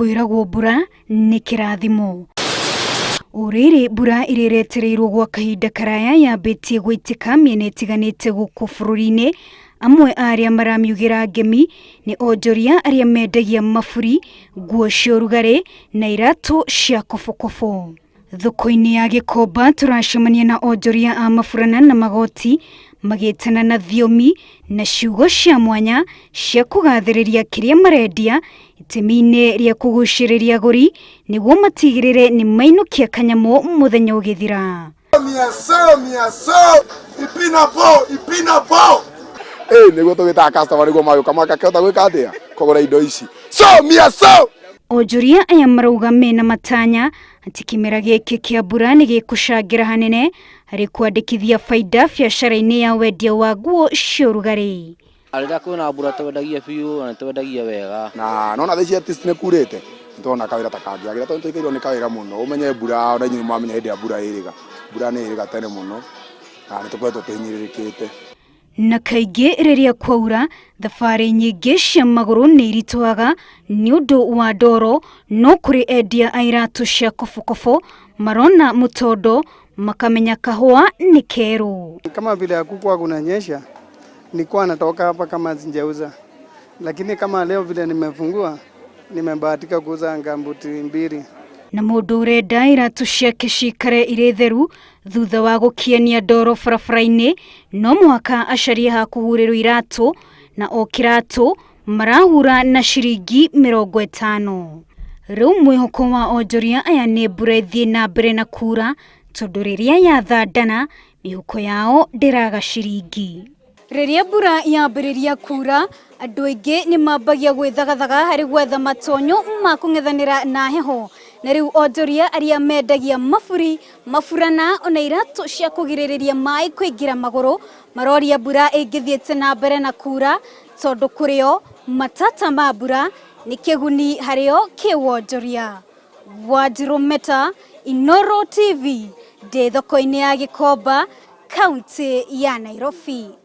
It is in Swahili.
kwiragwo mbura nĩ kĩrathimo. Ũrĩrĩ mbura ĩrĩretereirwo gwa kahinda karaya yambĩtie gũitĩka mĩena ĩtiganĩte gũkũ bũrũri-inĩ. Amwe arĩa maramiugĩra ngemi nĩ onjoria arĩa mendagia maburi, nguo cia ũrugarĩ na iratũ cia kobokobo. Thoko-inĩ ya Gĩkomba tũracemania na onjoria a maburana na magoti magĩtana na thiomi na ciugo cia mwanya cia kũgathĩrĩria kĩrĩa marendia itemi-inĩ rĩa kũgucĩrĩria agũri nĩguo matigĩrĩre nĩ mainũkia kanyamũ mũthenya ũgĩthira. Nĩguo tũgĩtaga customer nĩguo magĩũka makahota gwĩka atĩa kũgũra indo ici. Onjoria aya marauga mena matanya atĩ kĩmera gĩkĩ kĩa mbura nĩ gĩkũcangĩra hanene harĩ kwandĩkithia baida biacara-inĩ ya wendia wa nguo cia ũrugarĩ. Rĩrĩa kwĩna mbura twendagia biũ na twendagia wega. Na nona thaa ici atĩ nĩ kurĩte nĩtũrona kawĩra ta kangĩagĩra tondũ tũikĩirwo nĩ kawĩra mũno. Ũmenye mbura ona inyuĩ mwamenya hĩndĩ ya mbura ĩrĩga. Mbura nĩ ĩrĩga tene mũno na nĩtũkoretwo tũhinyĩrĩrĩkĩte. Na kaingĩ rĩrĩa kwaura thabarĩ nyingĩ cia magũrũ nĩ iritũhaga nĩ ũndũ wa ndoro, no kũrĩ endia a iratũ cia kobokobo marona mũtondo makamenya kahũa ni keru. Kama vile hakukuwa kunanyesha nilikuwa natoka hapa kama sijauza, lakini kama leo vile nimefungua nimebahatika kuuza ngambuti mbili. Na mũndũ ũrenda iratũ ciake cikare irĩ theru thutha wa gũkiania ndoro barabara-inĩ no mũhaka acarie ha kũhurĩrwo iratũ na o kĩratũ marahura na ciringi 50. Rĩu mwĩhoko wa onjoria aya nĩ mbura ĩthiĩ na mbere na kura tondũ rĩrĩa yathandana mĩhuko yao ndĩraga ciringi. Rĩrĩa mbura yambĩrĩria kura andũ aingĩ nĩ mambagia gwĩthagathaga harĩ gwetha matonyo ma kũng'ethanĩra na heho. Na rĩu onjoria arĩa mendagia maburi, maburana ona iratũ cia kũgirĩrĩria maĩ kũingĩra magũrũ maroria mbura ĩngĩthiĩte na mbere na kura tondũ kũrĩo matata ma mbura nĩ kĩguni harĩo kĩwonjoria. Wanjirũ Meta, Inooro TV, ndĩ thoko-inĩ ya Gĩkomba, kaunti ya Nairobi.